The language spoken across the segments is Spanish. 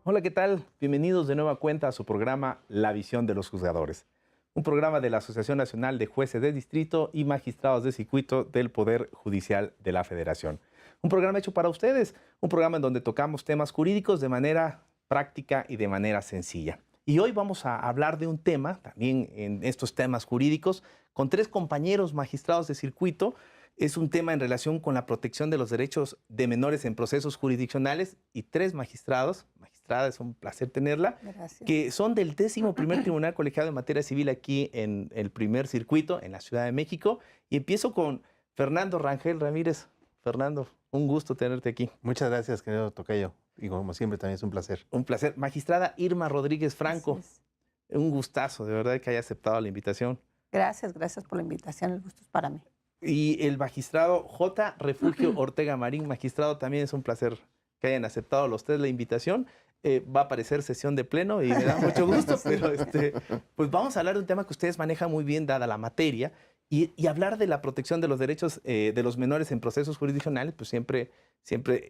Hola, ¿qué tal? Bienvenidos de nueva cuenta a su programa La Visión de los Juzgadores, un programa de la Asociación Nacional de Jueces de Distrito y Magistrados de Circuito del Poder Judicial de la Federación. Un programa hecho para ustedes, un programa en donde tocamos temas jurídicos de manera práctica y de manera sencilla. Y hoy vamos a hablar de un tema, también en estos temas jurídicos, con tres compañeros magistrados de circuito. Es un tema en relación con la protección de los derechos de menores en procesos jurisdiccionales y tres magistrados, magistrada, es un placer tenerla, Gracias. que son del 11º Tribunal Colegiado en Materia Civil aquí en el primer circuito, en la Ciudad de México. Y empiezo con Fernando Rangel Ramírez. Fernando, un gusto tenerte aquí. Muchas gracias, querido tocayo. Y como siempre, también es un placer. Un placer. Magistrada Irma Rodríguez Franco, Así es. un gustazo, de verdad, que haya aceptado la invitación. Gracias por la invitación. El gusto es para mí. Y el magistrado J. Refugio Ortega Marín. Magistrado, también es un placer que hayan aceptado los tres la invitación. Va a aparecer sesión de pleno y me da mucho gusto, Sí. pero pues vamos a hablar de un tema que ustedes manejan muy bien dada la materia y hablar de la protección de los derechos de los menores en procesos jurisdiccionales, pues siempre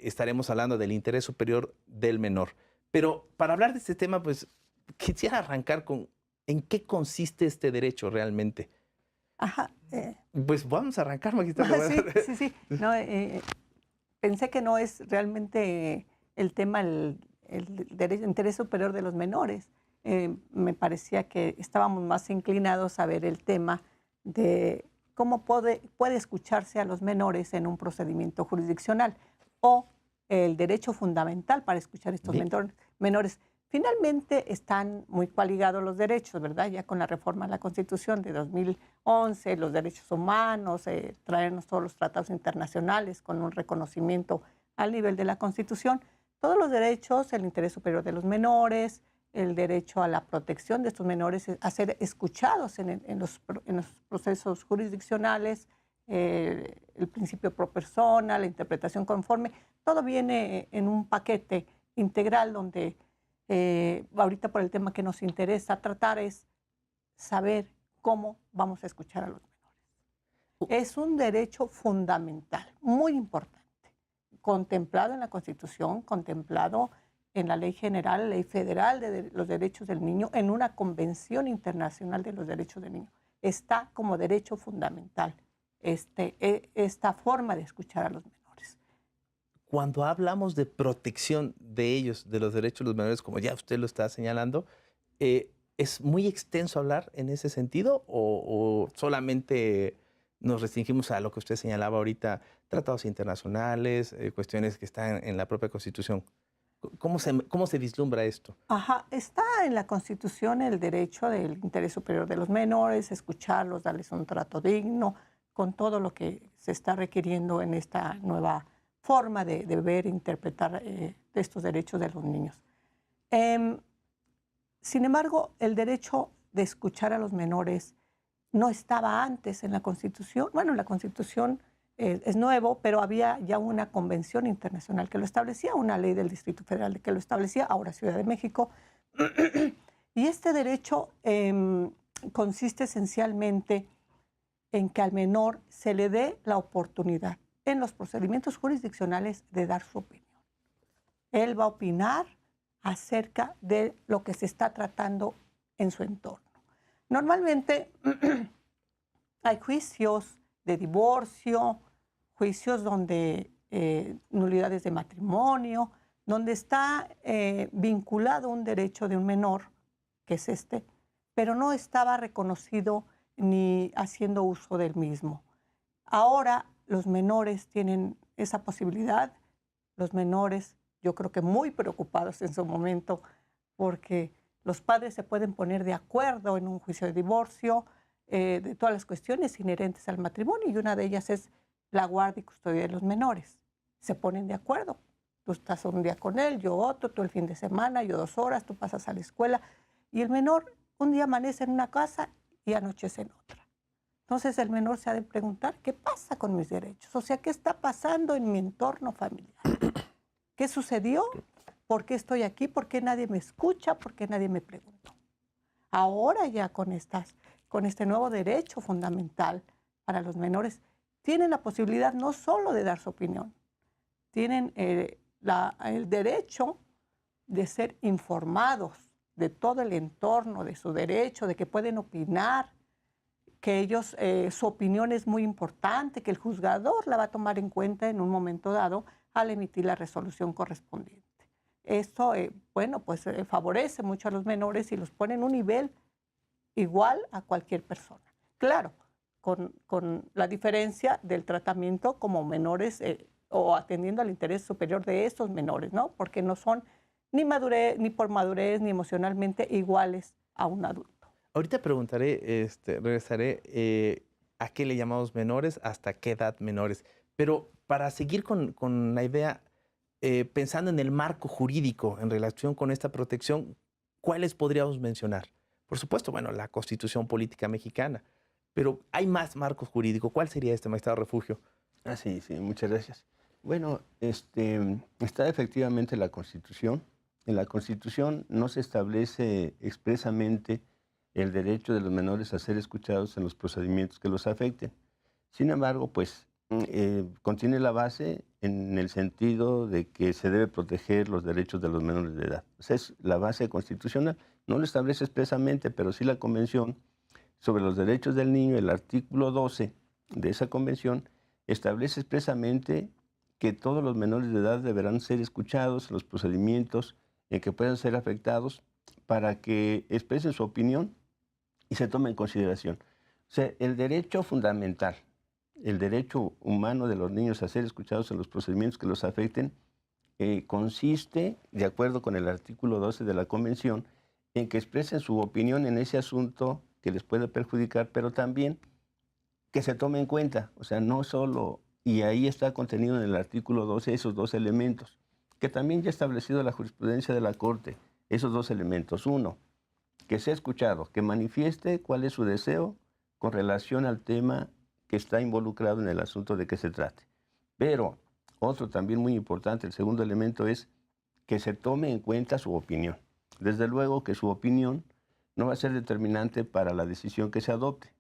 estaremos hablando del interés superior del menor. Pero para hablar de este tema, pues quisiera arrancar con ¿en qué consiste este derecho realmente? Ajá. Pues vamos a arrancar, magistrado. Sí. No, pensé que no es realmente el tema el derecho, interés superior de los menores. Me parecía que estábamos más inclinados a ver el tema de cómo puede escucharse a los menores en un procedimiento jurisdiccional o el derecho fundamental para escuchar a estos menores. Finalmente están muy coaligados los derechos, ¿verdad? Ya con la reforma a la Constitución de 2011, los derechos humanos, traernos todos los tratados internacionales con un reconocimiento al nivel de la Constitución. Todos los derechos, el interés superior de los menores, el derecho a la protección de estos menores, a ser escuchados en los procesos jurisdiccionales, el principio pro persona, la interpretación conforme, todo viene en un paquete integral donde ahorita por el tema que nos interesa tratar es saber cómo vamos a escuchar a los menores. Es un derecho fundamental, muy importante, contemplado en la Constitución, contemplado en la Ley General, Ley Federal de los Derechos del Niño, en una Convención Internacional de los Derechos del Niño. Está como derecho fundamental esta forma de escuchar a los menores. Cuando hablamos de protección de ellos, de los derechos de los menores, como ya usted lo está señalando, ¿es muy extenso hablar en ese sentido o solamente nos restringimos a lo que usted señalaba ahorita, tratados internacionales, cuestiones que están en la propia Constitución? ¿Cómo se vislumbra esto? Ajá, está en la Constitución el derecho del interés superior de los menores, escucharlos, darles un trato digno, con todo lo que se está requiriendo en esta nueva forma de ver e interpretar estos derechos de los niños. Sin embargo, el derecho de escuchar a los menores no estaba antes en la Constitución. Bueno, la Constitución es nuevo, pero había ya una convención internacional que lo establecía, una ley del Distrito Federal que lo establecía, ahora Ciudad de México. Y este derecho consiste esencialmente en que al menor se le dé la oportunidad en los procedimientos jurisdiccionales de dar su opinión. Él va a opinar acerca de lo que se está tratando en su entorno. Normalmente hay juicios de divorcio, juicios donde nulidades de matrimonio, donde está vinculado un derecho de un menor, que es pero no estaba reconocido ni haciendo uso del mismo. Ahora los menores tienen esa posibilidad, los menores yo creo que muy preocupados en su momento porque los padres se pueden poner de acuerdo en un juicio de divorcio de todas las cuestiones inherentes al matrimonio y una de ellas es la guardia y custodia de los menores. Se ponen de acuerdo. Tú estás un día con él, yo otro, tú el fin de semana, yo 2 horas, tú pasas a la escuela y el menor un día amanece en una casa y anochece en otra. Entonces el menor se ha de preguntar, ¿qué pasa con mis derechos? O sea, ¿qué está pasando en mi entorno familiar? ¿Qué sucedió? ¿Por qué estoy aquí? ¿Por qué nadie me escucha? ¿Por qué nadie me preguntó? Ahora ya con este nuevo derecho fundamental para los menores, tienen la posibilidad no solo de dar su opinión, tienen el derecho de ser informados de todo el entorno, de su derecho, de que pueden opinar, que ellos, su opinión es muy importante, que el juzgador la va a tomar en cuenta en un momento dado al emitir la resolución correspondiente. Esto, bueno, pues favorece mucho a los menores y los pone en un nivel igual a cualquier persona. Claro, con la diferencia del tratamiento como menores o atendiendo al interés superior de estos menores, ¿no? Porque no son ni por madurez, ni emocionalmente iguales a un adulto. Ahorita preguntaré, regresaré a qué le llamamos menores, hasta qué edad menores. Pero para seguir con la idea, pensando en el marco jurídico en relación con esta protección, ¿cuáles podríamos mencionar? Por supuesto, bueno, la Constitución Política Mexicana, pero hay más marcos jurídicos. ¿Cuál sería este, magistrado Refugio? Sí, muchas gracias. Bueno, está efectivamente la Constitución. En la Constitución no se establece expresamente el derecho de los menores a ser escuchados en los procedimientos que los afecten. Sin embargo, pues contiene la base en el sentido de que se debe proteger los derechos de los menores de edad. O sea, es la base constitucional. No lo establece expresamente, pero sí la Convención sobre los Derechos del Niño, el artículo 12 de esa convención, establece expresamente que todos los menores de edad deberán ser escuchados en los procedimientos en que puedan ser afectados para que expresen su opinión y se tome en consideración. O sea, el derecho fundamental, el derecho humano de los niños a ser escuchados en los procedimientos que los afecten, consiste, de acuerdo con el artículo 12 de la Convención, en que expresen su opinión en ese asunto que les puede perjudicar, pero también que se tome en cuenta, o sea, no solo, y ahí está contenido en el artículo 12 esos dos elementos, que también ya ha establecido la jurisprudencia de la Corte, esos dos elementos. Uno, que sea escuchado, que manifieste cuál es su deseo con relación al tema que está involucrado en el asunto de que se trate. Pero otro también muy importante, el segundo elemento es que se tome en cuenta su opinión. Desde luego que su opinión no va a ser determinante para la decisión que se adopte,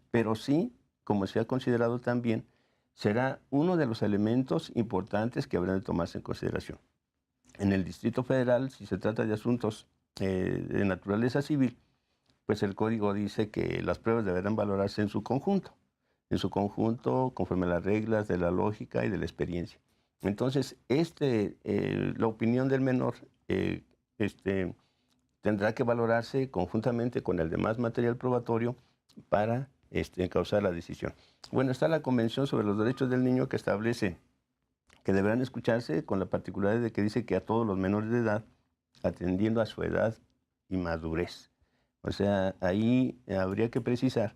pero sí, como se ha considerado también, será uno de los elementos importantes que habrán de tomarse en consideración. En el Distrito Federal, si se trata de asuntos de naturaleza civil, pues el código dice que las pruebas deberán valorarse en su conjunto conforme a las reglas de la lógica y de la experiencia. Entonces, la opinión del menor tendrá que valorarse conjuntamente con el demás material probatorio para encauzar la decisión. Bueno, está la Convención sobre los Derechos del Niño que establece que deberán escucharse con la particularidad de que dice que a todos los menores de edad, atendiendo a su edad y madurez. O sea, ahí habría que precisar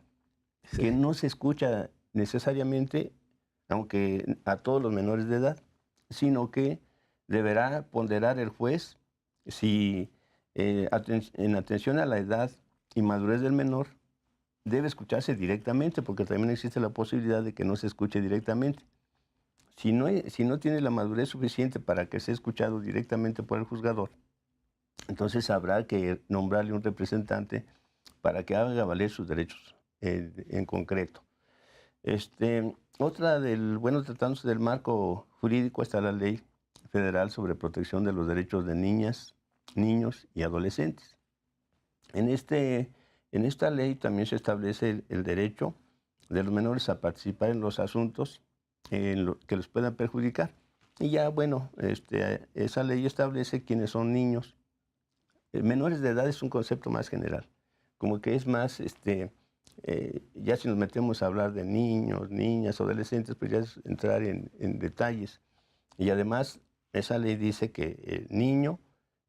que no se escucha necesariamente, aunque a todos los menores de edad, sino que deberá ponderar el juez si en atención a la edad y madurez del menor debe escucharse directamente, porque también existe la posibilidad de que no se escuche directamente. Si no tiene la madurez suficiente para que sea escuchado directamente por el juzgador, entonces habrá que nombrarle un representante para que haga valer sus derechos en concreto. Tratándose del marco jurídico, está la Ley Federal sobre Protección de los Derechos de Niñas, Niños y Adolescentes. En esta ley también se establece el derecho de los menores a participar en los asuntos que les puedan perjudicar. Y ya, bueno, esa ley establece quiénes son niños. Menores de edad es un concepto más general, como que es más, ya si nos metemos a hablar de niños, niñas, adolescentes, pues ya es entrar en detalles. Y además, esa ley dice que el niño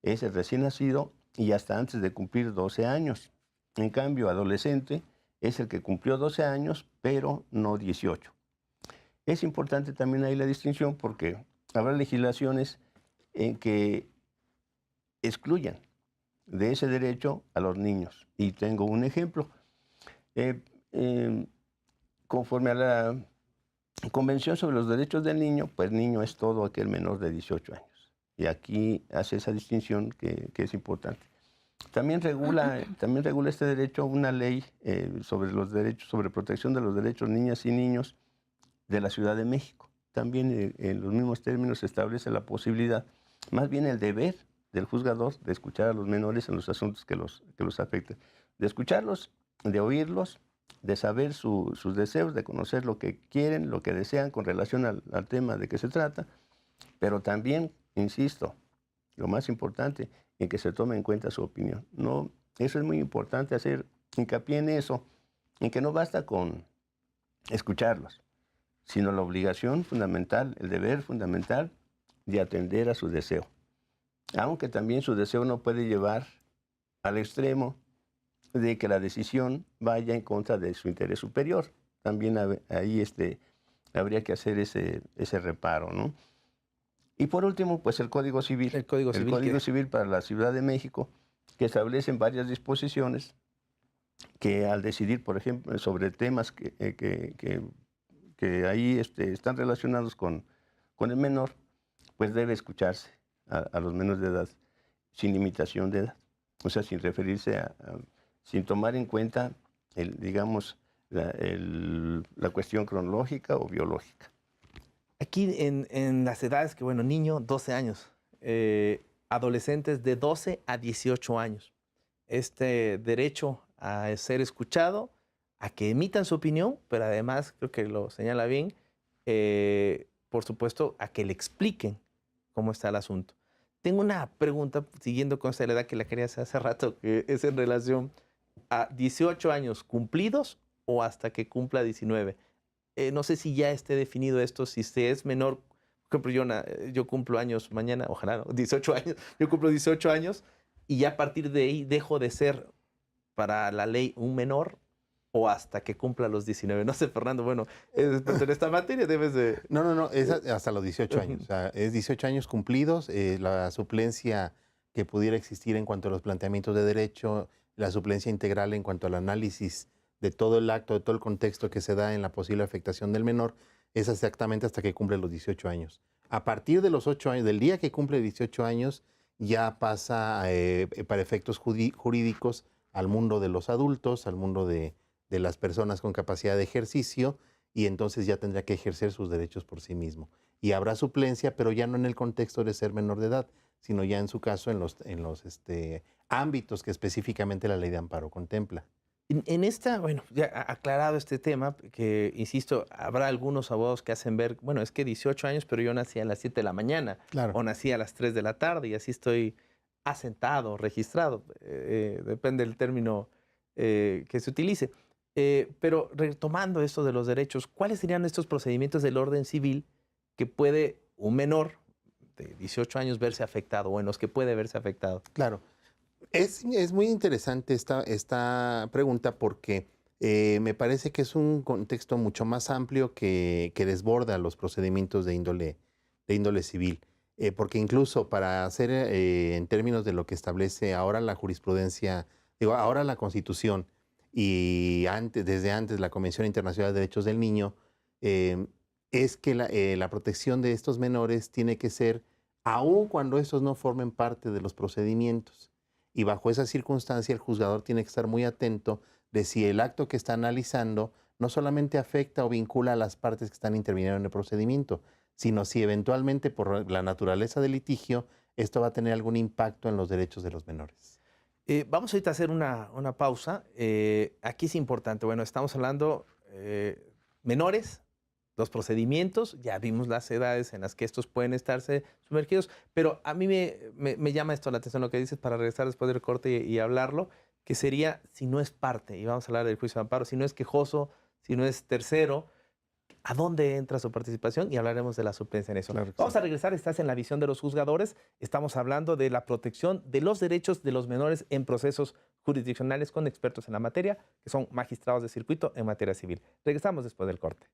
es el recién nacido y hasta antes de cumplir 12 años. En cambio, adolescente es el que cumplió 12 años, pero no 18. Es importante también ahí la distinción porque habrá legislaciones en que excluyan de ese derecho a los niños. Y tengo un ejemplo. Conforme a la Convención sobre los Derechos del Niño, pues niño es todo aquel menor de 18 años. Y aquí hace esa distinción que es importante. También regula este derecho una ley sobre protección de los derechos de niñas y niños de la Ciudad de México. También en los mismos términos se establece la posibilidad, más bien el deber del juzgador de escuchar a los menores en los asuntos que los afectan. De escucharlos, de oírlos, de saber sus deseos, de conocer lo que quieren, lo que desean con relación al tema de que se trata, pero también, insisto, lo más importante, en que se tome en cuenta su opinión. No, eso es muy importante, hacer hincapié en eso, en que no basta con escucharlos, sino la obligación fundamental, el deber fundamental de atender a su deseo. Aunque también su deseo no puede llevar al extremo de que la decisión vaya en contra de su interés superior. También ahí habría que hacer ese reparo, ¿no? Y por último, pues el Código Civil. El Código Civil. El Código Civil para la Ciudad de México, que establecen varias disposiciones que al decidir, por ejemplo, sobre temas que ahí están relacionados con el menor, pues debe escucharse a los menores de edad sin limitación de edad. O sea, sin referirse sin tomar en cuenta, digamos, la cuestión cronológica o biológica. Aquí en las edades que, bueno, niño, 12 años, adolescentes de 12 a 18 años. Este derecho a ser escuchado, a que emitan su opinión, pero además, creo que lo señala bien, por supuesto, a que le expliquen cómo está el asunto. Tengo una pregunta, siguiendo con esta edad que la quería hacer hace rato, que es en relación a 18 años cumplidos o hasta que cumpla 19. No sé si ya esté definido esto, si se es menor. Por ejemplo, yo cumplo años mañana, ojalá, ¿no? 18 años. Yo cumplo 18 años y ya a partir de ahí dejo de ser para la ley un menor o hasta que cumpla los 19. No sé, Fernando, bueno, en esta materia debes de... No, es hasta los 18 años. O sea, es 18 años cumplidos. La suplencia que pudiera existir en cuanto a los planteamientos de derecho, la suplencia integral en cuanto al análisis de todo el acto, de todo el contexto que se da en la posible afectación del menor, es exactamente hasta que cumple los 18 años. A partir de los 8 años, del día que cumple 18 años, ya pasa para efectos jurídicos al mundo de los adultos, al mundo de las personas con capacidad de ejercicio, y entonces ya tendrá que ejercer sus derechos por sí mismo. Y habrá suplencia, pero ya no en el contexto de ser menor de edad, sino ya en su caso en los ámbitos que específicamente la ley de amparo contempla. En esta, bueno, ya aclarado este tema, que insisto, habrá algunos abogados que hacen ver, bueno, es que 18 años, pero yo nací a las 7 de la mañana, Claro. O nací a las 3 de la tarde y así estoy asentado, registrado, depende del término que se utilice. Pero retomando esto de los derechos, ¿cuáles serían estos procedimientos del orden civil que puede un menor de 18 años verse afectado o en los que puede verse afectado? Claro. Es muy interesante esta pregunta porque me parece que es un contexto mucho más amplio que desborda los procedimientos de índole civil. Porque incluso para hacer en términos de lo que establece ahora la jurisprudencia, ahora la Constitución y desde antes la Convención Internacional de Derechos del Niño, es que la protección de estos menores tiene que ser aun cuando estos no formen parte de los procedimientos. Y bajo esa circunstancia el juzgador tiene que estar muy atento de si el acto que está analizando no solamente afecta o vincula a las partes que están interviniendo en el procedimiento, sino si eventualmente por la naturaleza del litigio esto va a tener algún impacto en los derechos de los menores. Vamos ahorita a hacer una pausa. Aquí es importante, bueno, estamos hablando menores, los procedimientos, ya vimos las edades en las que estos pueden estarse sumergidos, pero a mí me llama esto la atención lo que dices para regresar después del corte y hablarlo, que sería si no es parte, y vamos a hablar del juicio de amparo, si no es quejoso, si no es tercero, ¿a dónde entra su participación? Y hablaremos de la suplencia en eso. Claro que Vamos sí. a regresar, estás en la visión de los juzgadores, estamos hablando de la protección de los derechos de los menores en procesos jurisdiccionales con expertos en la materia, que son magistrados de circuito en materia civil. Regresamos después del corte.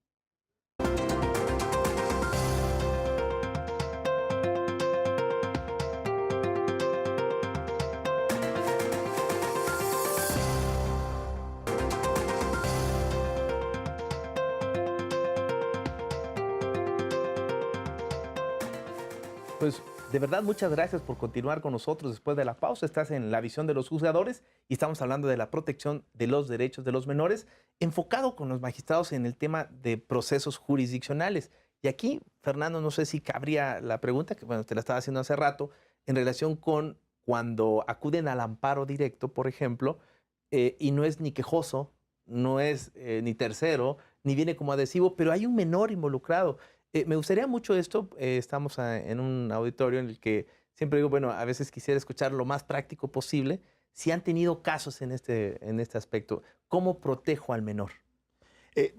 Pues de verdad, muchas gracias por continuar con nosotros después de la pausa. Estás en la visión de los juzgadores y estamos hablando de la protección de los derechos de los menores, enfocado con los magistrados en el tema de procesos jurisdiccionales. Y aquí, Fernando, no sé si cabría la pregunta, que bueno, te la estaba haciendo hace rato, en relación con cuando acuden al amparo directo, por ejemplo, y no es ni quejoso, no es ni tercero, ni viene como adhesivo, pero hay un menor involucrado. Me gustaría mucho esto, estamos en un auditorio en el que siempre digo, bueno, a veces quisiera escuchar lo más práctico posible, si han tenido casos en este aspecto, ¿cómo protejo al menor?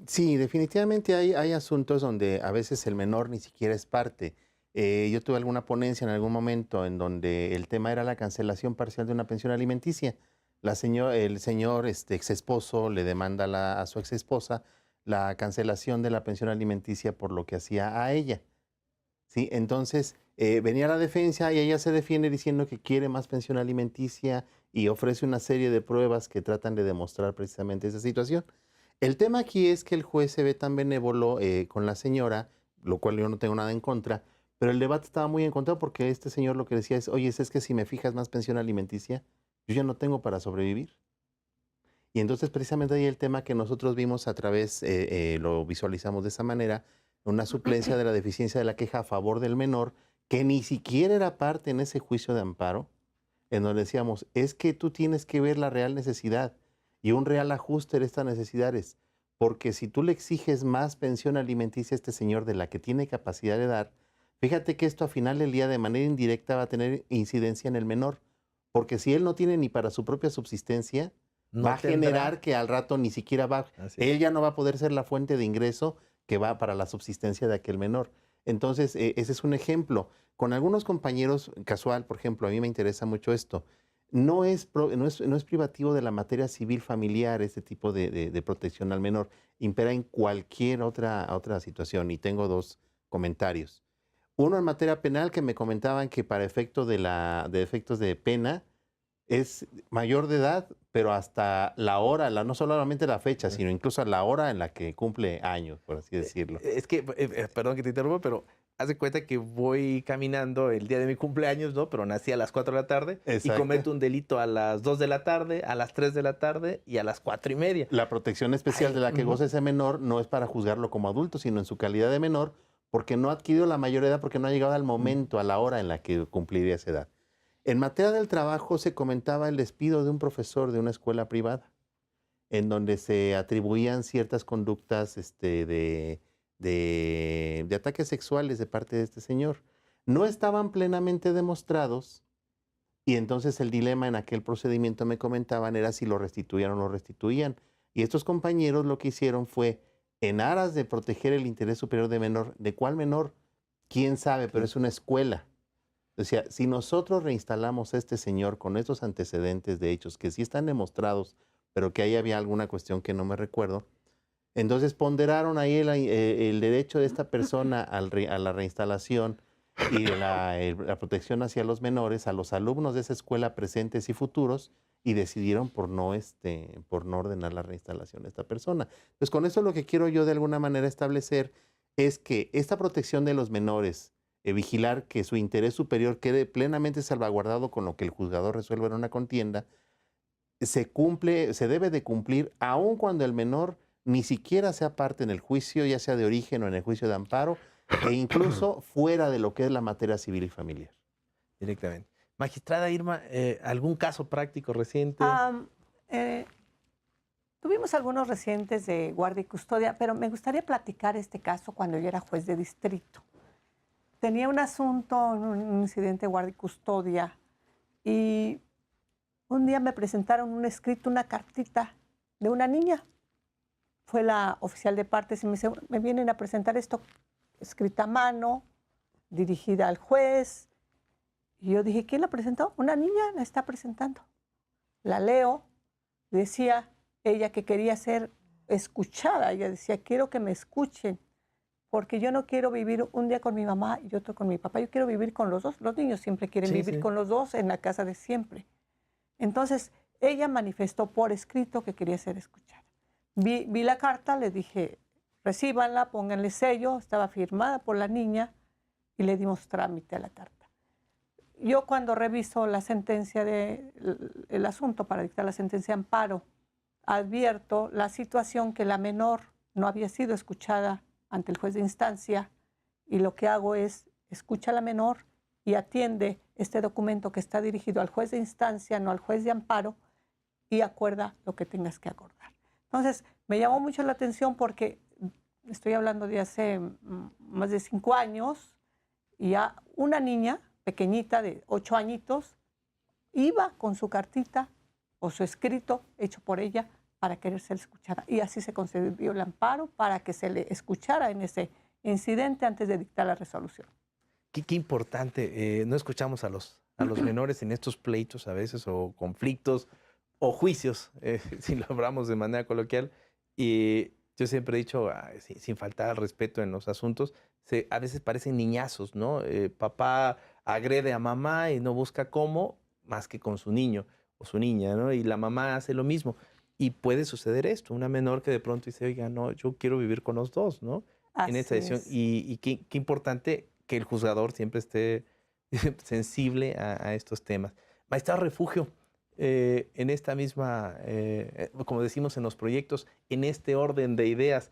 Sí, definitivamente hay asuntos donde a veces el menor ni siquiera es parte. Yo tuve alguna ponencia en algún momento en donde el tema era la cancelación parcial de una pensión alimenticia. El señor ex esposo le demanda a su ex esposa la cancelación de la pensión alimenticia por lo que hacía a ella. ¿Sí? Entonces, venía la defensa y ella se defiende diciendo que quiere más pensión alimenticia y ofrece una serie de pruebas que tratan de demostrar precisamente esa situación. El tema aquí es que el juez se ve tan benévolo con la señora, lo cual yo no tengo nada en contra, pero el debate estaba muy encontrado porque este señor lo que decía es, oye, es que si me fijas más pensión alimenticia, yo ya no tengo para sobrevivir. Y entonces precisamente ahí el tema que nosotros vimos a través, lo visualizamos de esa manera, una suplencia de la deficiencia de la queja a favor del menor, que ni siquiera era parte en ese juicio de amparo, en donde decíamos, es que tú tienes que ver la real necesidad y un real ajuste de estas necesidades, porque si tú le exiges más pensión alimenticia a este señor de la que tiene capacidad de dar, fíjate que esto a final del día de manera indirecta va a tener incidencia en el menor, porque si él no tiene ni para su propia subsistencia, No va a generar que al rato ni siquiera él ya no va a poder ser la fuente de ingreso que va para la subsistencia de aquel menor. Entonces, ese es un ejemplo. Con algunos compañeros, casual, por ejemplo, a mí me interesa mucho esto. No es privativo de la materia civil familiar este tipo de protección al menor. Impera en cualquier otra situación. Y tengo dos comentarios. Uno en materia penal que me comentaban que para efectos de pena es mayor de edad, pero hasta la hora, no solamente la fecha, sino incluso a la hora en la que cumple años, por así decirlo. Es que, perdón que te interrumpa, pero haz de cuenta que voy caminando el día de mi cumpleaños, ¿no? Pero nací a las 4 de la tarde y cometo un delito a las 2 de la tarde, a las 3 de la tarde y a las 4:30. La protección especial de la que goza ese menor no es para juzgarlo como adulto, sino en su calidad de menor, porque no ha adquirido la mayor edad, porque no ha llegado al momento, a la hora en la que cumpliría esa edad. En materia del trabajo se comentaba el despido de un profesor de una escuela privada, en donde se atribuían ciertas conductas de ataques sexuales de parte de este señor. No estaban plenamente demostrados y entonces el dilema en aquel procedimiento me comentaban era si lo restituían o no lo restituían. Y estos compañeros lo que hicieron fue, en aras de proteger el interés superior de menor, ¿de cuál menor? ¿Quién sabe? Pero es una escuela. O sea, si nosotros reinstalamos a este señor con estos antecedentes de hechos que sí están demostrados, pero que ahí había alguna cuestión que no me recuerdo, entonces ponderaron ahí el derecho de esta persona a la reinstalación y la protección hacia los menores, a los alumnos de esa escuela presentes y futuros, y decidieron por no ordenar la reinstalación de esta persona. Pues con eso lo que quiero yo de alguna manera establecer es que esta protección de los menores, vigilar que su interés superior quede plenamente salvaguardado con lo que el juzgador resuelva en una contienda, se debe de cumplir aun cuando el menor ni siquiera sea parte en el juicio, ya sea de origen o en el juicio de amparo, e incluso fuera de lo que es la materia civil y familiar. Directamente. Magistrada Irma, ¿algún caso práctico reciente? Tuvimos algunos recientes de guardia y custodia, pero me gustaría platicar este caso cuando yo era juez de distrito. Tenía un asunto, un incidente de guardia y custodia, y un día me presentaron un escrito, una cartita de una niña. Fue la oficial de partes y me dice, me vienen a presentar esto escrita a mano, dirigida al juez. Y yo dije, ¿quién la presentó? Una niña la está presentando. La leo, decía ella que quería ser escuchada. Ella decía, quiero que me escuchen, porque yo no quiero vivir un día con mi mamá y otro con mi papá. Yo quiero vivir con los dos. Los niños siempre quieren vivir con los dos en la casa de siempre. Entonces, ella manifestó por escrito que quería ser escuchada. Vi la carta, le dije, recíbanla, pónganle sello, estaba firmada por la niña y le dimos trámite a la carta. Yo cuando reviso la sentencia el asunto para dictar la sentencia de amparo, advierto la situación que la menor no había sido escuchada ante el juez de instancia y lo que hago es escucha a la menor y atiende este documento que está dirigido al juez de instancia, no al juez de amparo, y acuerda lo que tengas que acordar. Entonces, me llamó mucho la atención porque estoy hablando de hace más de 5 años, y ya una niña pequeñita de 8 añitos iba con su cartita o su escrito hecho por ella para querer ser escuchada. Y así se concedió el amparo para que se le escuchara en ese incidente antes de dictar la resolución. Qué importante. No escuchamos a los menores en estos pleitos a veces, o conflictos, o juicios, si lo hablamos de manera coloquial. Y yo siempre he dicho, sin faltar al respeto en los asuntos, a veces parecen niñazos, ¿no? Papá agrede a mamá y no busca cómo, más que con su niño o su niña, ¿no? Y la mamá hace lo mismo. Y puede suceder esto, una menor que de pronto dice, oiga, no, yo quiero vivir con los dos, ¿no? En esta decisión. Y qué importante que el juzgador siempre esté sensible a estos temas. Magistrado Refugio, en esta misma, como decimos en los proyectos, en este orden de ideas,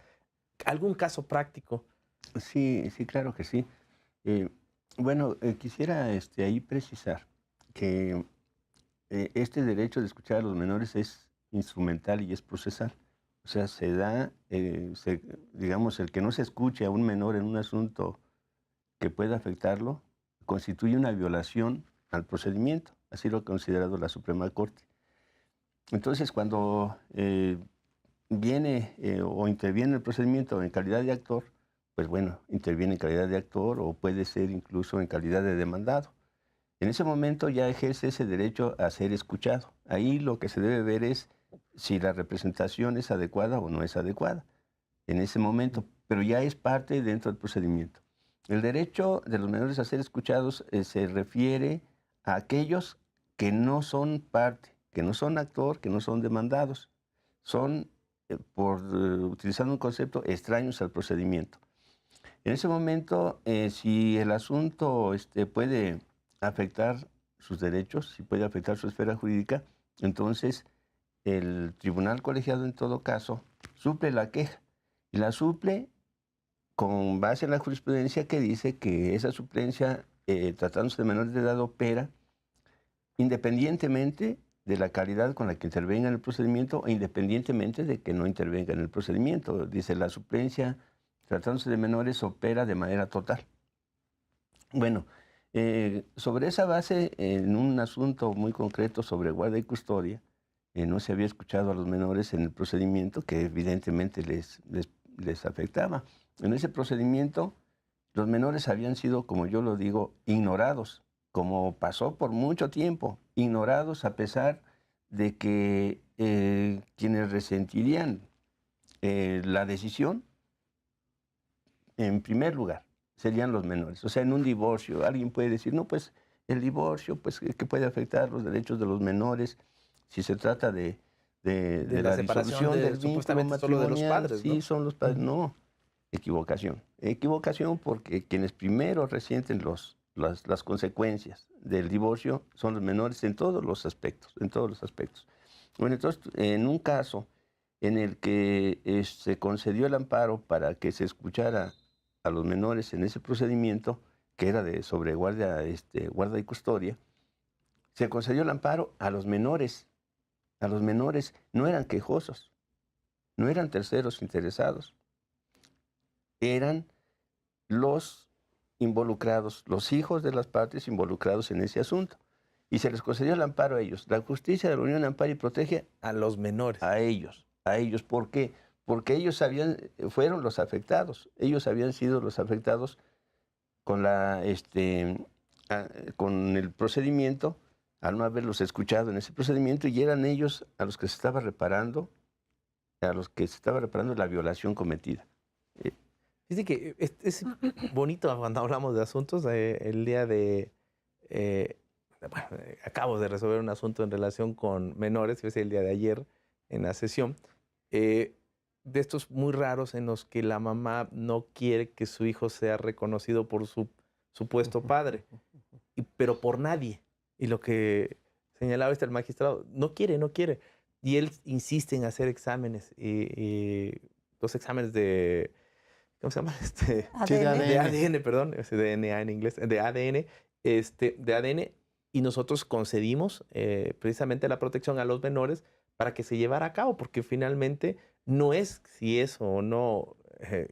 ¿algún caso práctico? Sí, sí, claro que sí. Bueno, quisiera ahí precisar que este derecho de escuchar a los menores es instrumental y es procesal. O sea, se da, digamos, el que no se escuche a un menor en un asunto que pueda afectarlo, constituye una violación al procedimiento. Así lo ha considerado la Suprema Corte. Entonces, cuando viene o interviene el procedimiento en calidad de actor, pues bueno, interviene en calidad de actor o puede ser incluso en calidad de demandado. En ese momento ya ejerce ese derecho a ser escuchado. Ahí lo que se debe ver es si la representación es adecuada o no es adecuada en ese momento, pero ya es parte dentro del procedimiento. El derecho de los menores a ser escuchados se refiere a aquellos que no son parte, que no son actor, que no son demandados. Son, utilizando un concepto, extraños al procedimiento. En ese momento, si el asunto puede afectar sus derechos, si puede afectar su esfera jurídica, entonces el tribunal colegiado en todo caso suple la queja y la suple con base en la jurisprudencia que dice que esa suplencia, tratándose de menores de edad, opera independientemente de la calidad con la que intervenga en el procedimiento e independientemente de que no intervenga en el procedimiento. Dice, la suplencia, tratándose de menores, opera de manera total. Bueno, sobre esa base, en un asunto muy concreto sobre guarda y custodia, no se había escuchado a los menores en el procedimiento que evidentemente les afectaba. En ese procedimiento, los menores habían sido, como yo lo digo, ignorados, como pasó por mucho tiempo, ignorados a pesar de que quienes resentirían la decisión, en primer lugar, serían los menores. O sea, en un divorcio, alguien puede decir, no, pues el divorcio, pues que puede afectar los derechos de los menores si se trata de la disolución del vínculo matrimonial. Solo de los padres, sí, ¿no? son los padres. No, equivocación. Equivocación porque quienes primero resienten las consecuencias del divorcio son los menores en todos los aspectos, en todos los aspectos. Bueno, entonces, en un caso en el que se concedió el amparo para que se escuchara a los menores en ese procedimiento, que era sobre guarda y custodia, se concedió el amparo a los menores. A los menores no eran quejosos, no eran terceros interesados, eran los involucrados, los hijos de las partes involucrados en ese asunto. Y se les concedió el amparo a ellos. La justicia de la Unión ampara y protege a los menores. A ellos. ¿Por qué? Porque ellos fueron los afectados. Ellos habían sido los afectados con con el procedimiento, al no haberlos escuchado en ese procedimiento, y eran ellos a los que se estaba reparando, la violación cometida. Dice que es bonito cuando hablamos de asuntos. El día de... bueno, acabo de resolver un asunto en relación con menores, es el día de ayer en la sesión, de estos muy raros en los que la mamá no quiere que su hijo sea reconocido por su supuesto padre, pero por nadie. Y lo que señalaba el magistrado, no quiere. Y él insiste en hacer exámenes, los exámenes de... ¿Cómo se llama? ADN. De ADN, perdón, DNA en inglés, de ADN, de ADN y nosotros concedimos precisamente la protección a los menores para que se llevara a cabo, porque finalmente no es si es o no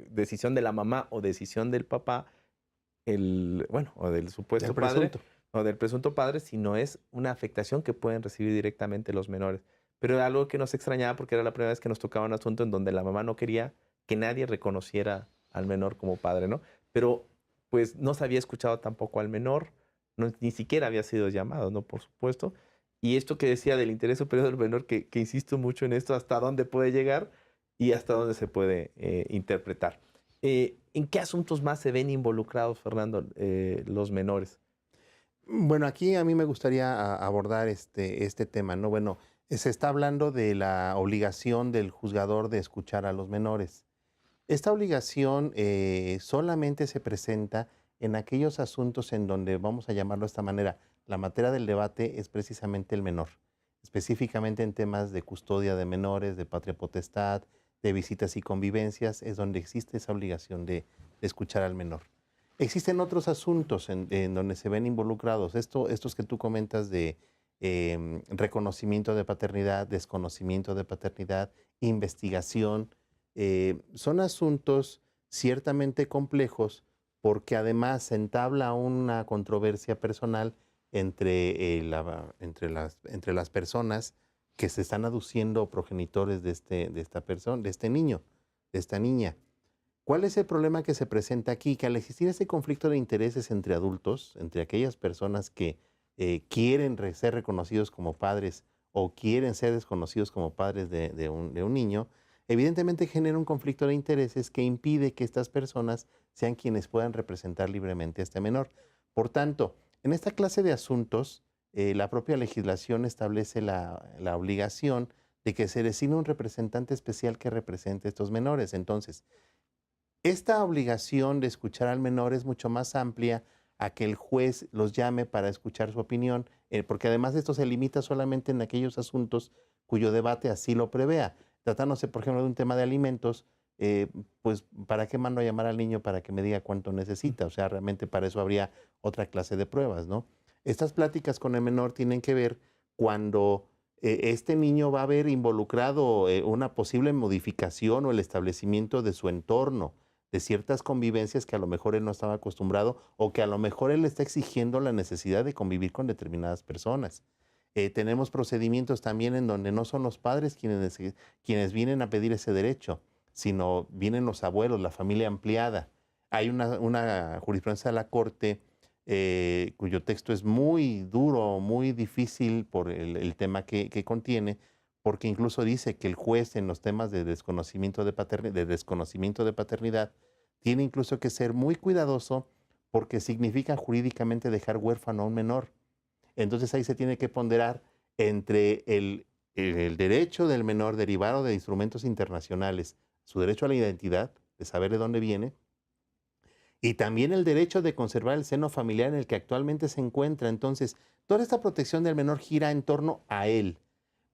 decisión de la mamá o decisión del papá, o del supuesto padre, o del presunto padre, sino es una afectación que pueden recibir directamente los menores. Pero era algo que nos extrañaba porque era la primera vez que nos tocaba un asunto en donde la mamá no quería que nadie reconociera al menor como padre, ¿no? Pero pues no se había escuchado tampoco al menor, ni siquiera había sido llamado, ¿no? Por supuesto. Y esto que decía del interés superior del menor, que insisto mucho en esto, hasta dónde puede llegar y hasta dónde se puede interpretar. ¿En qué asuntos más se ven involucrados, Fernando, los menores? Bueno, aquí a mí me gustaría abordar este tema, ¿no? Bueno, se está hablando de la obligación del juzgador de escuchar a los menores. Esta obligación solamente se presenta en aquellos asuntos en donde, vamos a llamarlo de esta manera, la materia del debate es precisamente el menor, específicamente en temas de custodia de menores, de patria potestad, de visitas y convivencias, es donde existe esa obligación de escuchar al menor. Existen otros asuntos en donde se ven involucrados, estos que tú comentas de reconocimiento de paternidad, desconocimiento de paternidad, investigación, son asuntos ciertamente complejos porque además se entabla una controversia personal entre las personas que se están aduciendo progenitores de esta persona, de este niño, de esta niña. ¿Cuál es el problema que se presenta aquí? Que al existir ese conflicto de intereses entre adultos, entre aquellas personas que quieren ser reconocidos como padres o quieren ser desconocidos como padres de un niño, evidentemente genera un conflicto de intereses que impide que estas personas sean quienes puedan representar libremente a este menor. Por tanto, en esta clase de asuntos, la propia legislación establece la obligación de que se designe un representante especial que represente a estos menores. Entonces, esta obligación de escuchar al menor es mucho más amplia a que el juez los llame para escuchar su opinión, porque además esto se limita solamente en aquellos asuntos cuyo debate así lo prevea. Tratándose, por ejemplo, de un tema de alimentos, pues ¿para qué mando a llamar al niño para que me diga cuánto necesita? O sea, realmente para eso habría otra clase de pruebas, ¿no? Estas pláticas con el menor tienen que ver cuando este niño va a ver involucrado una posible modificación o el establecimiento de su entorno, de ciertas convivencias que a lo mejor él no estaba acostumbrado o que a lo mejor él está exigiendo la necesidad de convivir con determinadas personas. Tenemos procedimientos también en donde no son los padres quienes vienen a pedir ese derecho, sino vienen los abuelos, la familia ampliada. Hay una jurisprudencia de la Corte cuyo texto es muy duro, muy difícil por el tema que contiene, porque incluso dice que el juez en los temas de desconocimiento de paternidad tiene incluso que ser muy cuidadoso porque significa jurídicamente dejar huérfano a un menor. Entonces ahí se tiene que ponderar entre el derecho del menor derivado de instrumentos internacionales, su derecho a la identidad, de saber de dónde viene, y también el derecho de conservar el seno familiar en el que actualmente se encuentra. Entonces, toda esta protección del menor gira en torno a él.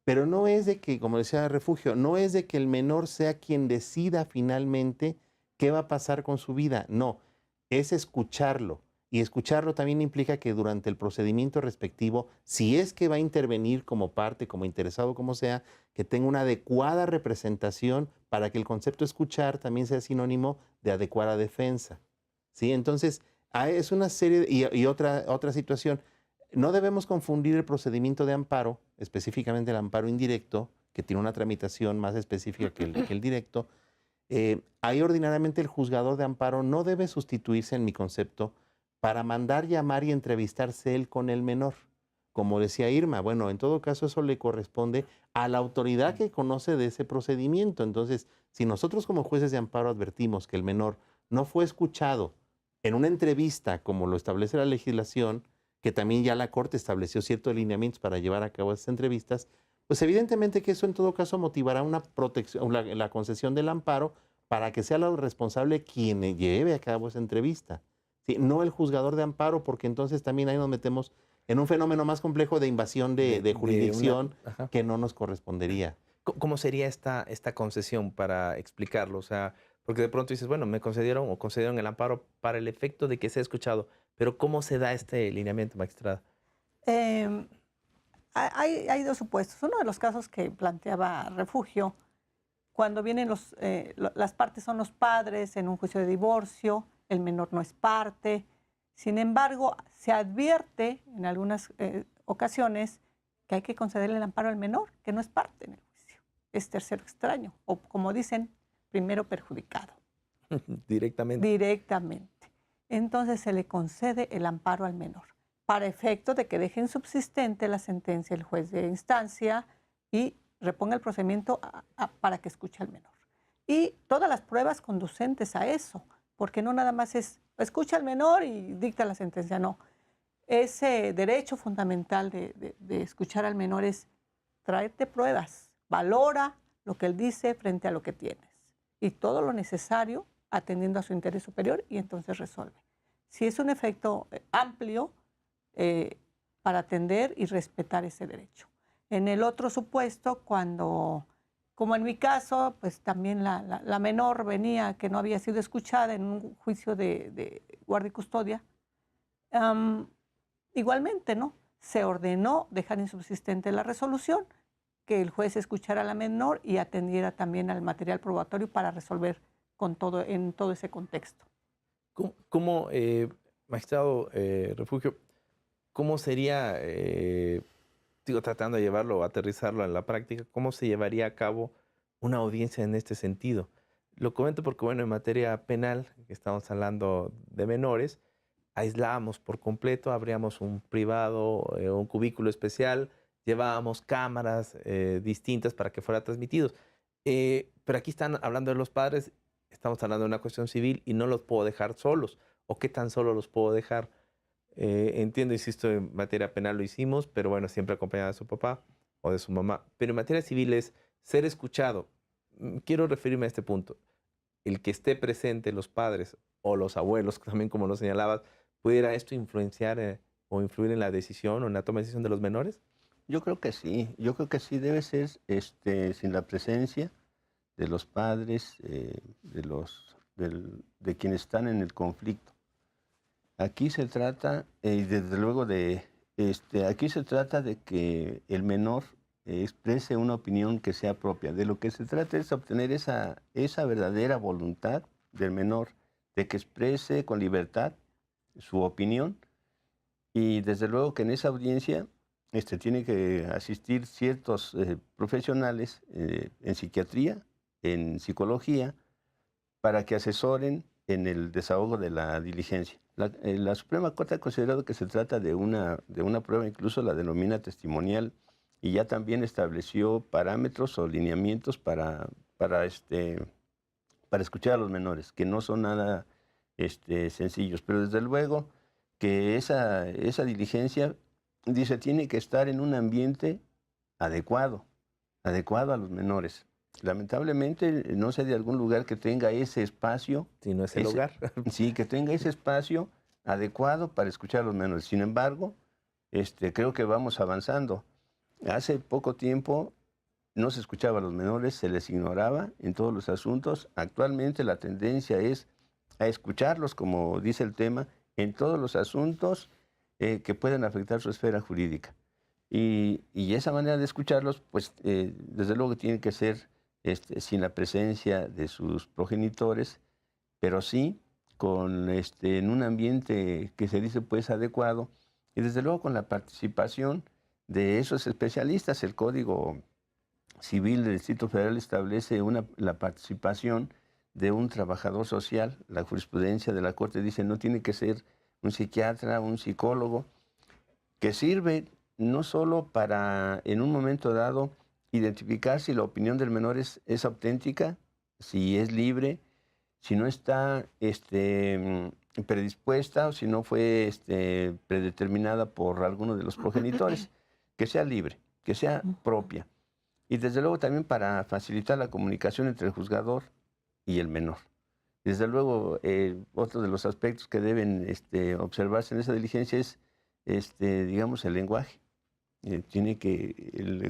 Pero no es de que, como decía Refugio, no es de que el menor sea quien decida finalmente qué va a pasar con su vida. No, es escucharlo. Y escucharlo también implica que durante el procedimiento respectivo, si es que va a intervenir como parte, como interesado, como sea, que tenga una adecuada representación para que el concepto escuchar también sea sinónimo de adecuada defensa. ¿Sí? Entonces, es una serie, y otra situación, no debemos confundir el procedimiento de amparo, específicamente el amparo indirecto, que tiene una tramitación más específica que el directo. Ahí ordinariamente el juzgador de amparo no debe sustituirse, en mi concepto, para mandar llamar y entrevistarse él con el menor. Como decía Irma, bueno, en todo caso eso le corresponde a la autoridad que conoce de ese procedimiento. Entonces, si nosotros como jueces de amparo advertimos que el menor no fue escuchado en una entrevista, como lo establece la legislación, que también ya la Corte estableció ciertos lineamientos para llevar a cabo esas entrevistas, pues evidentemente que eso en todo caso motivará una protección, la concesión del amparo para que sea el responsable quien lleve a cabo esa entrevista. ¿Sí? No el juzgador de amparo, porque entonces también ahí nos metemos en un fenómeno más complejo de invasión de jurisdicción que no nos correspondería. ¿Cómo sería esta concesión para explicarlo? O sea, porque de pronto dices, bueno, me concedieron el amparo para el efecto de que sea escuchado, Pero ¿cómo se da este lineamiento, magistrada? Eh, hay dos supuestos. Uno de los casos que planteaba Refugio, cuando vienen las partes son los padres en un juicio de divorcio, el menor no es parte. Sin embargo, se advierte en algunas ocasiones que hay que concederle el amparo al menor, que no es parte en el juicio, es tercero extraño, o como dicen, primero perjudicado. Directamente. Directamente. Entonces se le concede el amparo al menor, para efecto de que dejen subsistente la sentencia el juez de instancia y reponga el procedimiento para que escuche al menor. Y todas las pruebas conducentes a eso, porque no nada más es escucha al menor y dicta la sentencia, no. Ese derecho fundamental de escuchar al menor es traerte pruebas, valora lo que él dice frente a lo que tienes y todo lo necesario atendiendo a su interés superior y entonces resuelve. Si es un efecto amplio para atender y respetar ese derecho. En el otro supuesto, cuando, como en mi caso, pues también la menor venía que no había sido escuchada en un juicio de guardia y custodia, igualmente, ¿no? Se ordenó dejar insubsistente la resolución, que el juez escuchara a la menor y atendiera también al material probatorio para resolver en todo ese contexto. ¿Cómo magistrado Refugio, cómo sería, digo, tratando de llevarlo, aterrizarlo en la práctica, cómo se llevaría a cabo una audiencia en este sentido? Lo comento porque, bueno, en materia penal, que estamos hablando de menores, aislábamos por completo, abríamos un privado, un cubículo especial, llevábamos cámaras distintas para que fuera transmitidos. Pero aquí están hablando de los padres, estamos hablando de una cuestión civil y no los puedo dejar solos. ¿O qué tan solo los puedo dejar? Entiendo, insisto, en materia penal lo hicimos, pero bueno, siempre acompañado de su papá o de su mamá. Pero en materia civil es ser escuchado. Quiero referirme a este punto. El que esté presente los padres o los abuelos, también como lo señalabas, ¿pudiera esto influenciar o influir en la decisión o en la toma de decisión de los menores? Yo creo que sí debe ser sin la presencia de los padres, de quienes están en el conflicto. Aquí se trata, desde luego, aquí se trata de que el menor exprese una opinión que sea propia. De lo que se trata es obtener esa verdadera voluntad del menor, de que exprese con libertad su opinión. Y desde luego que en esa audiencia tiene que asistir ciertos profesionales en psiquiatría, en psicología, para que asesoren en el desahogo de la diligencia. La Suprema Corte ha considerado que se trata de una prueba, incluso la denomina testimonial, y ya también estableció parámetros o lineamientos para escuchar a los menores, que no son nada sencillos. Pero desde luego que esa diligencia, dice, tiene que estar en un ambiente adecuado a los menores. Lamentablemente, no sé de algún lugar que tenga ese espacio. Si no es el hogar. Sí, que tenga ese espacio adecuado para escuchar a los menores. Sin embargo, creo que vamos avanzando. Hace poco tiempo no se escuchaba a los menores, se les ignoraba en todos los asuntos. Actualmente la tendencia es a escucharlos, como dice el tema, en todos los asuntos que puedan afectar su esfera jurídica. Y esa manera de escucharlos, pues desde luego que tiene que ser sin la presencia de sus progenitores, pero sí en un ambiente que se dice pues adecuado, y desde luego con la participación de esos especialistas. El Código Civil del Distrito Federal establece la participación de un trabajador social. La jurisprudencia de la Corte dice no tiene que ser un psiquiatra, un psicólogo, que sirve no solo para, en un momento dado, identificar si la opinión del menor es auténtica, si es libre, si no está predispuesta o si no fue predeterminada por alguno de los progenitores, que sea libre, que sea propia. Y desde luego también para facilitar la comunicación entre el juzgador y el menor. Desde luego, otro de los aspectos que deben observarse en esa diligencia es, digamos, el lenguaje. El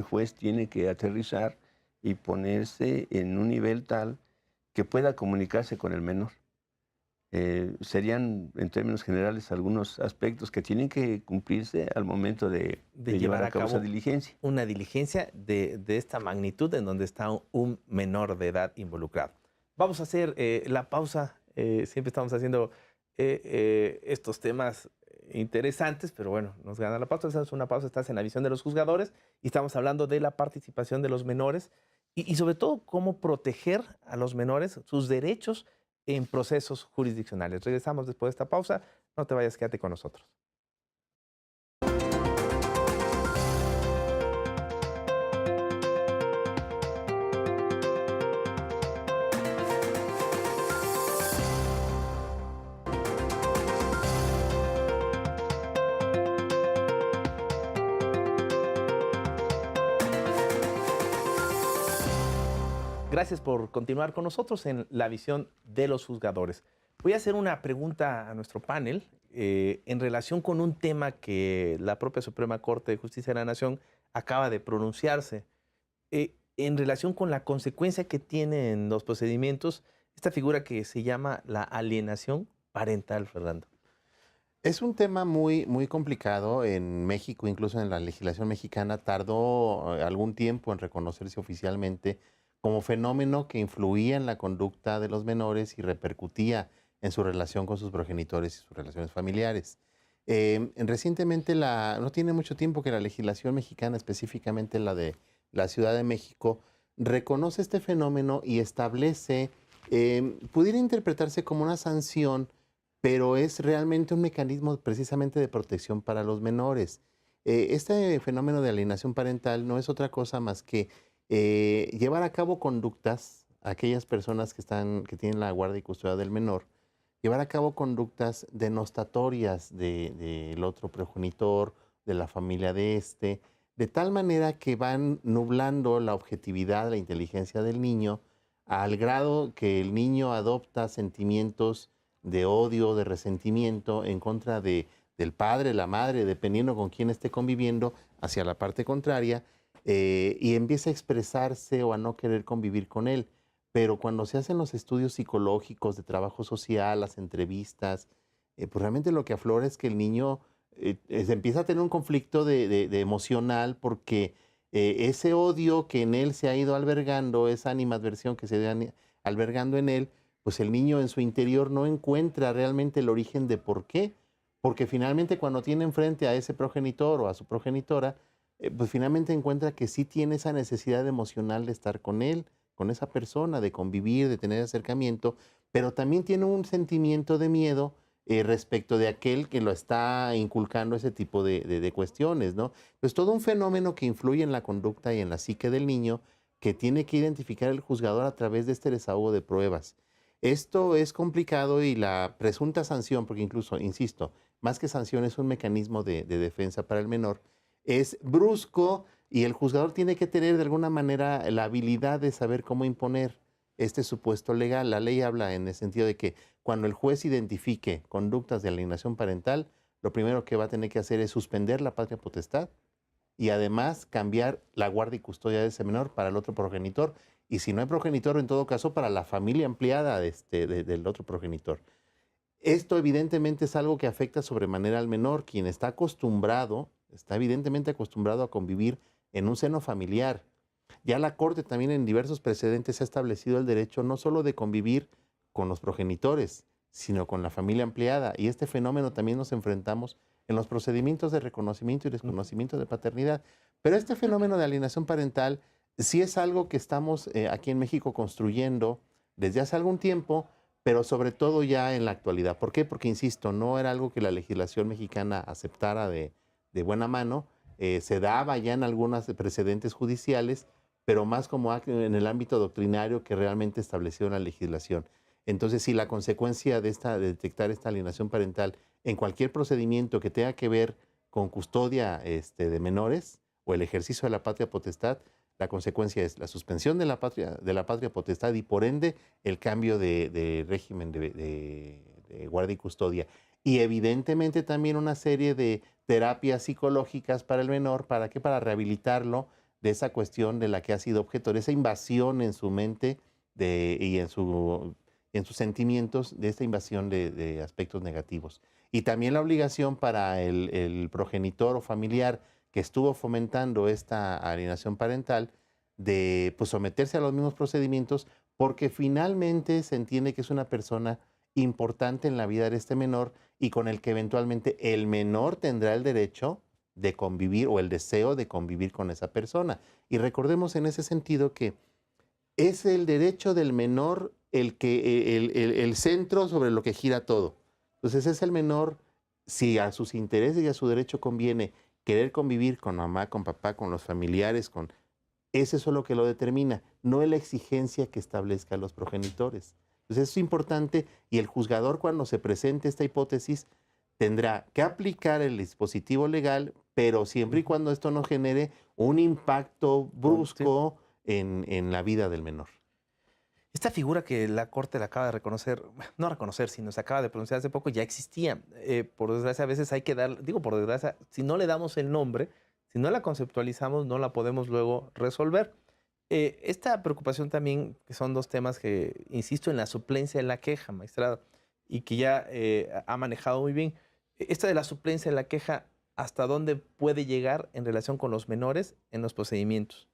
juez tiene que aterrizar y ponerse en un nivel tal que pueda comunicarse con el menor. serían, en términos generales, algunos aspectos que tienen que cumplirse al momento de llevar a cabo esa diligencia. Una diligencia de esta magnitud en donde está un menor de edad involucrado. Vamos a hacer la pausa. Siempre estamos haciendo estos temas interesantes, pero bueno, nos gana la pausa. Hacemos una pausa, estás en la visión de los juzgadores y estamos hablando de la participación de los menores y sobre todo cómo proteger a los menores, sus derechos en procesos jurisdiccionales. Regresamos después de esta pausa. No te vayas, quédate con nosotros. Gracias por continuar con nosotros en la visión de los juzgadores. Voy a hacer una pregunta a nuestro panel en relación con un tema que la propia Suprema Corte de Justicia de la Nación acaba de pronunciarse en relación con la consecuencia que tiene en los procedimientos esta figura que se llama la alienación parental, Fernando. Es un tema muy, muy complicado en México, incluso en la legislación mexicana. Tardó algún tiempo en reconocerse oficialmente como fenómeno que influía en la conducta de los menores y repercutía en su relación con sus progenitores y sus relaciones familiares. Recientemente, no tiene mucho tiempo que la legislación mexicana, específicamente la de la Ciudad de México, reconoce este fenómeno y establece, pudiera interpretarse como una sanción, pero es realmente un mecanismo precisamente de protección para los menores. Este fenómeno de alienación parental no es otra cosa más que llevar a cabo conductas, aquellas personas que tienen la guardia y custodia del menor, llevar a cabo conductas denostatorias del otro progenitor, de la familia de tal manera que van nublando la objetividad, la inteligencia del niño, al grado que el niño adopta sentimientos de odio, de resentimiento en contra del padre, la madre, dependiendo con quién esté conviviendo, hacia la parte contraria, y empieza a expresarse o a no querer convivir con él. Pero cuando se hacen los estudios psicológicos de trabajo social, las entrevistas, pues realmente lo que aflora es que el niño se empieza a tener un conflicto de emocional porque ese odio que en él se ha ido albergando, esa animadversión que se ha ido albergando en él, pues el niño en su interior no encuentra realmente el origen de por qué. Porque finalmente cuando tiene enfrente a ese progenitor o a su progenitora, pues finalmente encuentra que sí tiene esa necesidad emocional de estar con él, con esa persona, de convivir, de tener acercamiento, pero también tiene un sentimiento de miedo respecto de aquel que lo está inculcando ese tipo de cuestiones, ¿no? Pues todo un fenómeno que influye en la conducta y en la psique del niño que tiene que identificar el juzgador a través de este desahogo de pruebas. Esto es complicado y la presunta sanción, porque incluso, insisto, más que sanción es un mecanismo de defensa para el menor, es brusco y el juzgador tiene que tener de alguna manera la habilidad de saber cómo imponer este supuesto legal. La ley habla en el sentido de que cuando el juez identifique conductas de alienación parental, lo primero que va a tener que hacer es suspender la patria potestad y además cambiar la guardia y custodia de ese menor para el otro progenitor. Y si no hay progenitor, en todo caso, para la familia ampliada del otro progenitor. Esto evidentemente es algo que afecta sobremanera al menor, quien está evidentemente acostumbrado a convivir en un seno familiar. Ya la Corte también en diversos precedentes ha establecido el derecho no solo de convivir con los progenitores, sino con la familia ampliada. Y este fenómeno también nos enfrentamos en los procedimientos de reconocimiento y desconocimiento de paternidad. Pero este fenómeno de alienación parental sí es algo que estamos aquí en México construyendo desde hace algún tiempo, pero sobre todo ya en la actualidad. ¿Por qué? Porque, insisto, no era algo que la legislación mexicana aceptara de buena mano. Se daba ya en algunos precedentes judiciales, pero más como en el ámbito doctrinario que realmente estableció la legislación. Entonces, si la consecuencia de detectar esta alienación parental en cualquier procedimiento que tenga que ver con custodia de menores o el ejercicio de la patria potestad, la consecuencia es la suspensión de la patria potestad y por ende el cambio de régimen de guardia y custodia. Y evidentemente también una serie de terapias psicológicas para el menor. ¿Para qué? Para rehabilitarlo de esa cuestión de la que ha sido objeto, de esa invasión en su mente y en en sus sentimientos de esta invasión de aspectos negativos. Y también la obligación para el progenitor o familiar que estuvo fomentando esta alienación parental de pues, someterse a los mismos procedimientos, porque finalmente se entiende que es una persona importante en la vida de este menor y con el que eventualmente el menor tendrá el derecho de convivir o el deseo de convivir con esa persona. Y recordemos en ese sentido que es el derecho del menor el centro sobre lo que gira todo. Entonces es el menor, si a sus intereses y a su derecho conviene querer convivir con mamá, con papá, con los familiares, eso es lo que lo determina, no es la exigencia que establezcan los progenitores. Entonces eso es importante y el juzgador cuando se presente esta hipótesis tendrá que aplicar el dispositivo legal, pero siempre y cuando esto no genere un impacto brusco en la vida del menor. Esta figura que la Corte la acaba de reconocer, no reconocer, sino se acaba de pronunciar hace poco, ya existía. Por desgracia, a veces hay que digo por desgracia, si no le damos el nombre, si no la conceptualizamos, no la podemos luego resolver. Esta preocupación también, que son dos temas que, insisto, en la suplencia de la queja, magistrada, y que ya ha manejado muy bien. Esta de la suplencia de la queja, ¿hasta dónde puede llegar en relación con los menores en los procedimientos?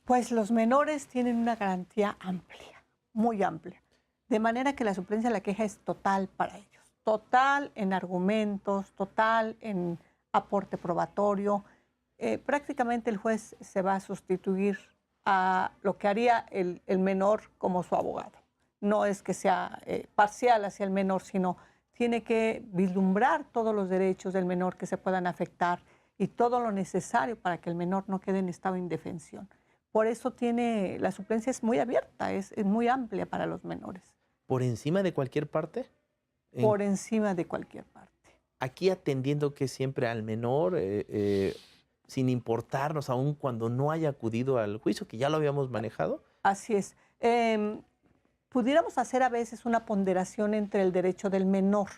Pues los menores tienen una garantía amplia, muy amplia. De manera que la suplencia de la queja es total para ellos. Total en argumentos, total en aporte probatorio. Prácticamente el juez se va a sustituir a lo que haría el menor como su abogado. No es que sea parcial hacia el menor, sino tiene que vislumbrar todos los derechos del menor que se puedan afectar y todo lo necesario para que el menor no quede en estado de indefensión. Por eso la suplencia es muy abierta, es muy amplia para los menores. ¿Por encima de cualquier parte? Por encima de cualquier parte. Aquí atendiendo que siempre al menor, sin importarnos aún cuando no haya acudido al juicio, que ya lo habíamos manejado. Así es. Pudiéramos hacer a veces una ponderación entre el derecho del menor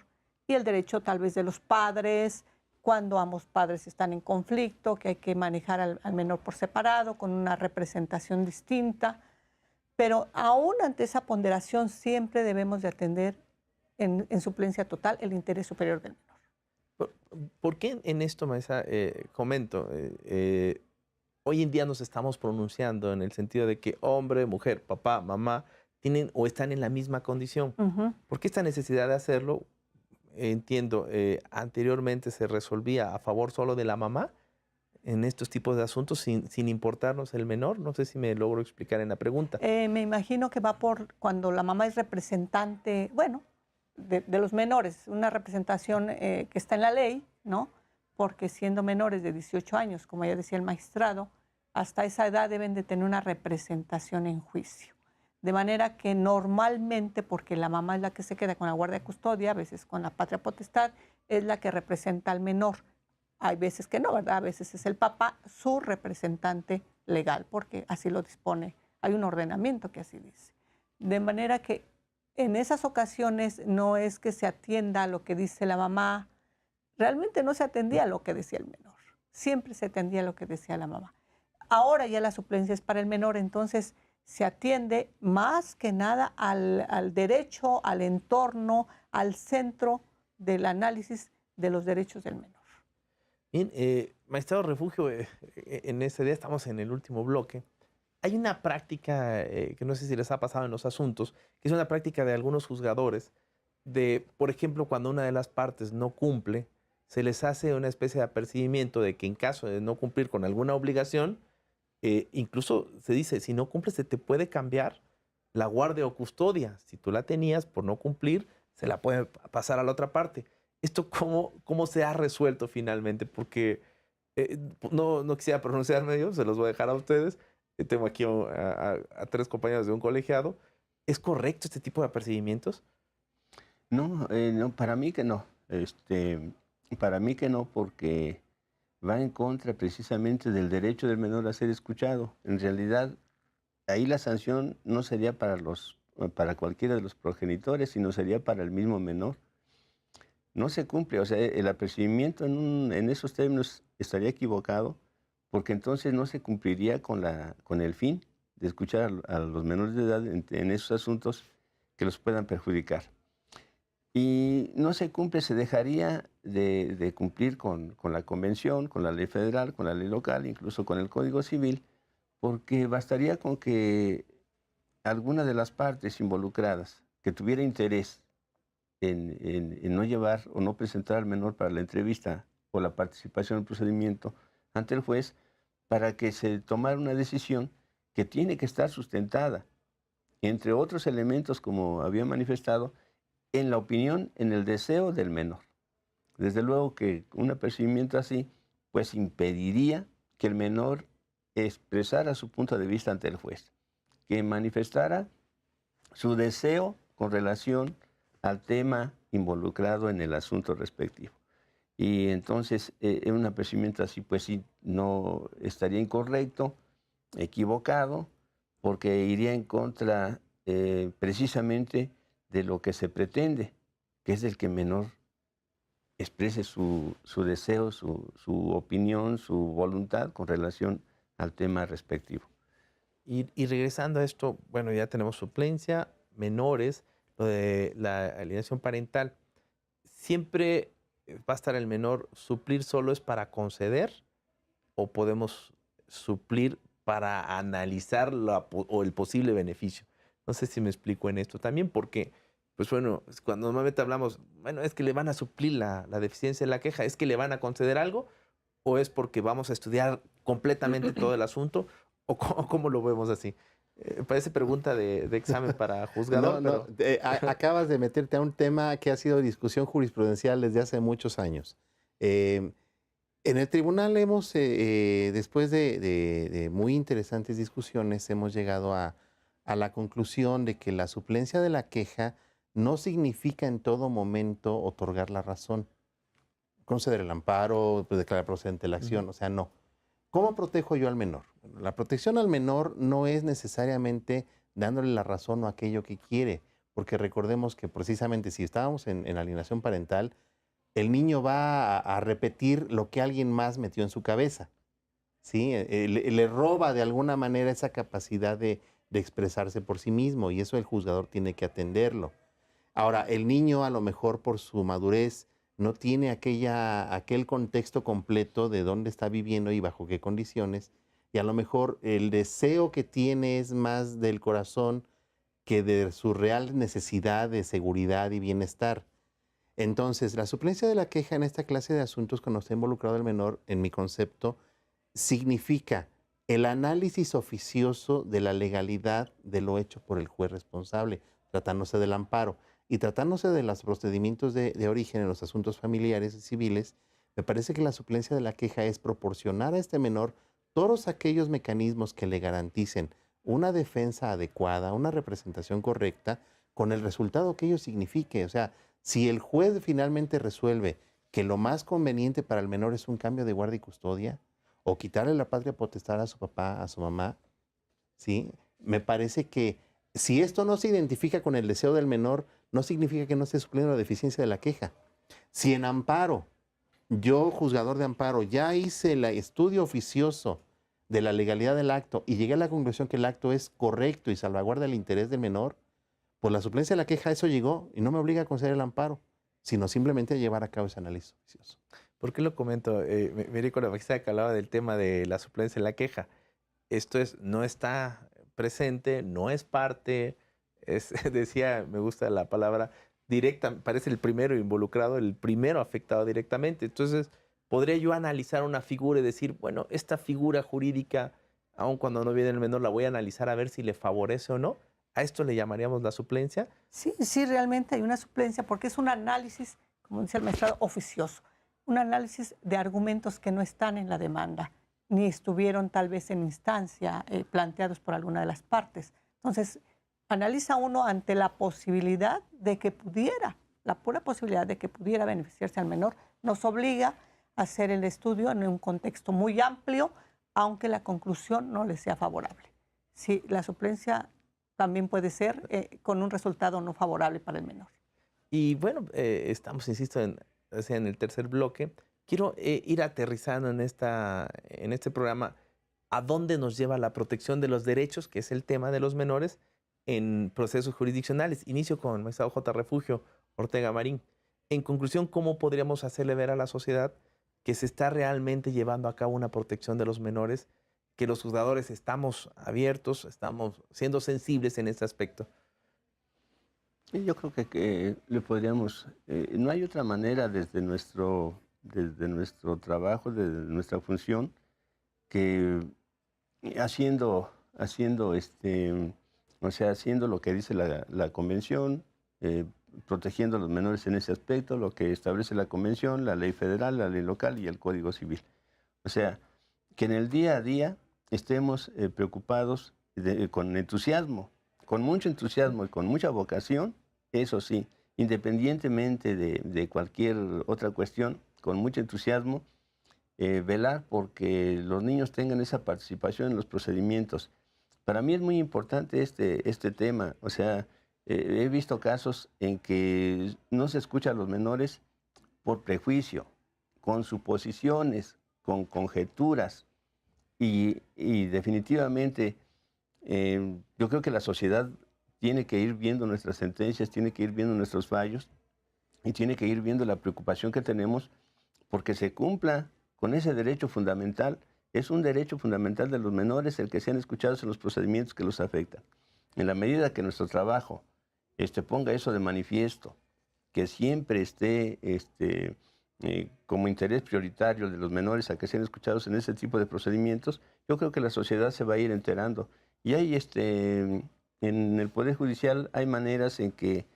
y el derecho tal vez de los padres, cuando ambos padres están en conflicto, que hay que manejar al menor por separado, con una representación distinta. Pero aún ante esa ponderación siempre debemos de atender en suplencia total el interés superior del menor. ¿Por qué en esto, maestra, comento? Hoy en día nos estamos pronunciando en el sentido de que hombre, mujer, papá, mamá, tienen o están en la misma condición. ¿Por qué esta necesidad de hacerlo? Entiendo, anteriormente se resolvía a favor solo de la mamá en estos tipos de asuntos sin importarnos el menor. No sé si me logro explicar en la pregunta. Me imagino que va por cuando la mamá es representante, bueno, de los menores, una representación que está en la ley, ¿no? Porque siendo menores de 18 años, como ya decía el magistrado, hasta esa edad deben de tener una representación en juicio. De manera que normalmente, porque la mamá es la que se queda con la guardia de custodia, a veces con la patria potestad, es la que representa al menor. Hay veces que no, ¿verdad? A veces es el papá su representante legal, porque así lo dispone. Hay un ordenamiento que así dice. De manera que en esas ocasiones no es que se atienda a lo que dice la mamá. Realmente no se atendía a lo que decía el menor. Siempre se atendía a lo que decía la mamá. Ahora ya la suplencia es para el menor, entonces se atiende más que nada al derecho, al entorno, al centro del análisis de los derechos del menor. Bien, magistrado Refugio, en este día estamos en el último bloque. Hay una práctica que no sé si les ha pasado en los asuntos, que es una práctica de algunos juzgadores de, por ejemplo, cuando una de las partes no cumple, se les hace una especie de apercibimiento de que en caso de no cumplir con alguna obligación, incluso se dice, si no cumples se te puede cambiar la guardia o custodia. Si tú la tenías por no cumplir, se la puede pasar a la otra parte. ¿Esto cómo se ha resuelto finalmente? Porque no quisiera pronunciarme yo, se los voy a dejar a ustedes. Tengo aquí a tres compañeros de un colegiado. ¿Es correcto este tipo de apercibimientos? No, para mí que no. Para mí que no, porque va en contra precisamente del derecho del menor a ser escuchado. En realidad, ahí la sanción no sería para cualquiera de los progenitores, sino sería para el mismo menor. No se cumple, o sea, el apercibimiento en esos términos estaría equivocado, porque entonces no se cumpliría con el fin de escuchar a los menores de edad en esos asuntos que los puedan perjudicar. Y no se cumple, se dejaría de cumplir con la convención, con la ley federal, con la ley local, incluso con el Código Civil, porque bastaría con que alguna de las partes involucradas que tuviera interés en no llevar o no presentar al menor para la entrevista o la participación en el procedimiento ante el juez, para que se tomara una decisión que tiene que estar sustentada, entre otros elementos, como había manifestado, en la opinión, en el deseo del menor. Desde luego que un apercibimiento así, pues impediría que el menor expresara su punto de vista ante el juez, que manifestara su deseo con relación al tema involucrado en el asunto respectivo. Y entonces, un apercibimiento así, pues sí, no estaría incorrecto, equivocado, porque iría en contra precisamente de lo que se pretende, que es el que el menor exprese su deseo, su opinión, su voluntad con relación al tema respectivo. Y regresando a esto, bueno, ya tenemos suplencia, menores, lo de la alienación parental. ¿Siempre va a estar el menor, suplir solo es para conceder o podemos suplir para analizar o el posible beneficio? No sé si me explico en esto también, porque, pues bueno, cuando normalmente hablamos, bueno, es que le van a suplir la deficiencia de la queja, ¿es que le van a conceder algo o es porque vamos a estudiar completamente todo el asunto o cómo lo vemos así? Parece pregunta de examen para juzgador, No, acabas de meterte a un tema que ha sido discusión jurisprudencial desde hace muchos años. En el tribunal hemos, después de muy interesantes discusiones, hemos llegado a la conclusión de que la suplencia de la queja no significa en todo momento otorgar la razón, conceder el amparo, pues, declarar procedente la acción, o sea, no. ¿Cómo protejo yo al menor? Bueno, la protección al menor no es necesariamente dándole la razón o aquello que quiere, porque recordemos que precisamente si estábamos en alienación parental, el niño va a repetir lo que alguien más metió en su cabeza, ¿sí? Le roba de alguna manera esa capacidad de expresarse por sí mismo y eso el juzgador tiene que atenderlo. Ahora, el niño a lo mejor por su madurez no tiene aquel contexto completo de dónde está viviendo y bajo qué condiciones, y a lo mejor el deseo que tiene es más del corazón que de su real necesidad de seguridad y bienestar. Entonces, la suplencia de la queja en esta clase de asuntos cuando está involucrado el menor, en mi concepto, significa el análisis oficioso de la legalidad de lo hecho por el juez responsable, tratándose del amparo. Y tratándose de los procedimientos de origen en los asuntos familiares y civiles, me parece que la suplencia de la queja es proporcionar a este menor todos aquellos mecanismos que le garanticen una defensa adecuada, una representación correcta, con el resultado que ello signifique. O sea, si el juez finalmente resuelve que lo más conveniente para el menor es un cambio de guardia y custodia, o quitarle la patria potestad a su papá, a su mamá, ¿sí? Me parece que si esto no se identifica con el deseo del menor, no significa que no esté supliendo la deficiencia de la queja. Si en amparo, yo, juzgador de amparo, ya hice el estudio oficioso de la legalidad del acto y llegué a la conclusión que el acto es correcto y salvaguarda el interés del menor, pues la suplencia de la queja, eso llegó y no me obliga a conceder el amparo, sino simplemente a llevar a cabo ese análisis oficioso. ¿Por qué lo comento? Miré con la magistrada que hablaba del tema de la suplencia de la queja. Esto no está presente, no es parte, decía, me gusta la palabra, directa, parece el primero involucrado, el primero afectado directamente. Entonces, podría yo analizar una figura y decir, bueno, esta figura jurídica, aun cuando no viene el menor, la voy a analizar a ver si le favorece o no. ¿A esto le llamaríamos la suplencia? Sí, sí, realmente hay una suplencia porque es un análisis, como dice el magistrado, oficioso. Un análisis de argumentos que no están en la demanda, ni estuvieron tal vez en instancia planteados por alguna de las partes. Entonces, analiza uno ante la posibilidad de que pudiera, la pura posibilidad de que pudiera beneficiarse al menor, nos obliga a hacer el estudio en un contexto muy amplio, aunque la conclusión no le sea favorable. Sí, la suplencia también puede ser con un resultado no favorable para el menor. Y bueno, estamos, insisto, en el tercer bloque. Quiero ir aterrizando en este programa a dónde nos lleva la protección de los derechos, que es el tema de los menores, en procesos jurisdiccionales. Inicio con el magistrado J. Refugio Ortega Marín. En conclusión, ¿cómo podríamos hacerle ver a la sociedad que se está realmente llevando a cabo una protección de los menores, que los juzgadores estamos abiertos, estamos siendo sensibles en este aspecto? Y yo creo que le podríamos, no hay otra manera desde nuestro trabajo, desde nuestra función, que haciendo lo que dice la Convención, protegiendo a los menores en ese aspecto, lo que establece la Convención, la ley federal, la ley local y el Código Civil. O sea, que en el día a día estemos preocupados con entusiasmo, con mucho entusiasmo y con mucha vocación, eso sí, independientemente de cualquier otra cuestión, con mucho entusiasmo, velar porque los niños tengan esa participación en los procedimientos. Para mí es muy importante este tema, o sea, he visto casos en que no se escucha a los menores por prejuicio, con suposiciones, con conjeturas, y definitivamente yo creo que la sociedad tiene que ir viendo nuestras sentencias, tiene que ir viendo nuestros fallos y tiene que ir viendo la preocupación que tenemos porque se cumpla con ese derecho fundamental. Es un derecho fundamental de los menores el que sean escuchados en los procedimientos que los afectan. En la medida que nuestro trabajo ponga eso de manifiesto, que siempre esté como interés prioritario de los menores a que sean escuchados en ese tipo de procedimientos, yo creo que la sociedad se va a ir enterando. Y hay en el Poder Judicial hay maneras en que,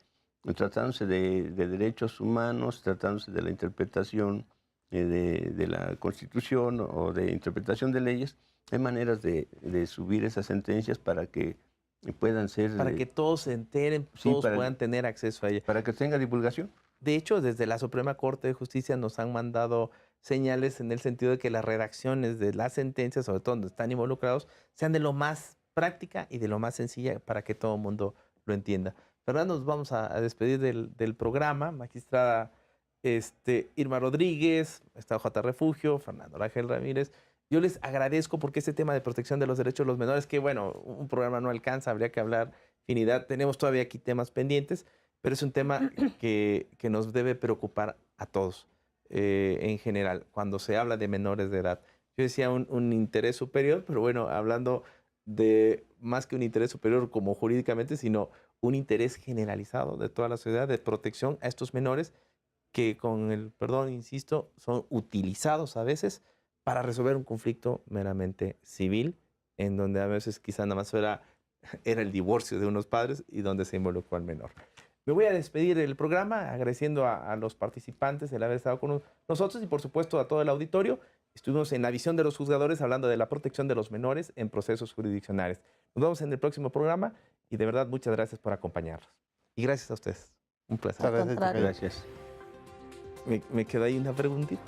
tratándose de derechos humanos, tratándose de la interpretación de la Constitución o de interpretación de leyes, hay maneras de subir esas sentencias para que puedan ser... Para que todos se enteren, sí, todos puedan tener acceso a ella. Para que tenga divulgación. De hecho, desde la Suprema Corte de Justicia nos han mandado señales en el sentido de que las redacciones de las sentencias, sobre todo donde están involucrados, sean de lo más práctica y de lo más sencilla para que todo el mundo lo entienda. ¿Verdad? Nos vamos a despedir del programa. Magistrada Irma Rodríguez, magistrado J. Refugio, Fernando Rangel Ramírez. Yo les agradezco porque este tema de protección de los derechos de los menores, que bueno, un programa no alcanza, habría que hablar infinidad. Tenemos todavía aquí temas pendientes, pero es un tema que nos debe preocupar a todos en general, cuando se habla de menores de edad. Yo decía un interés superior, pero bueno, hablando de más que un interés superior como jurídicamente, sino un interés generalizado de toda la sociedad de protección a estos menores que, con el perdón, insisto, son utilizados a veces para resolver un conflicto meramente civil, en donde a veces quizá nada más era el divorcio de unos padres y donde se involucró al menor. Me voy a despedir del programa agradeciendo a los participantes el haber estado con nosotros y por supuesto a todo el auditorio. Estuvimos en la visión de los juzgadores hablando de la protección de los menores en procesos jurisdiccionales. Nos vemos en el próximo programa y de verdad muchas gracias por acompañarnos. Y gracias a ustedes. Un placer. Gracias. Me queda ahí una preguntita.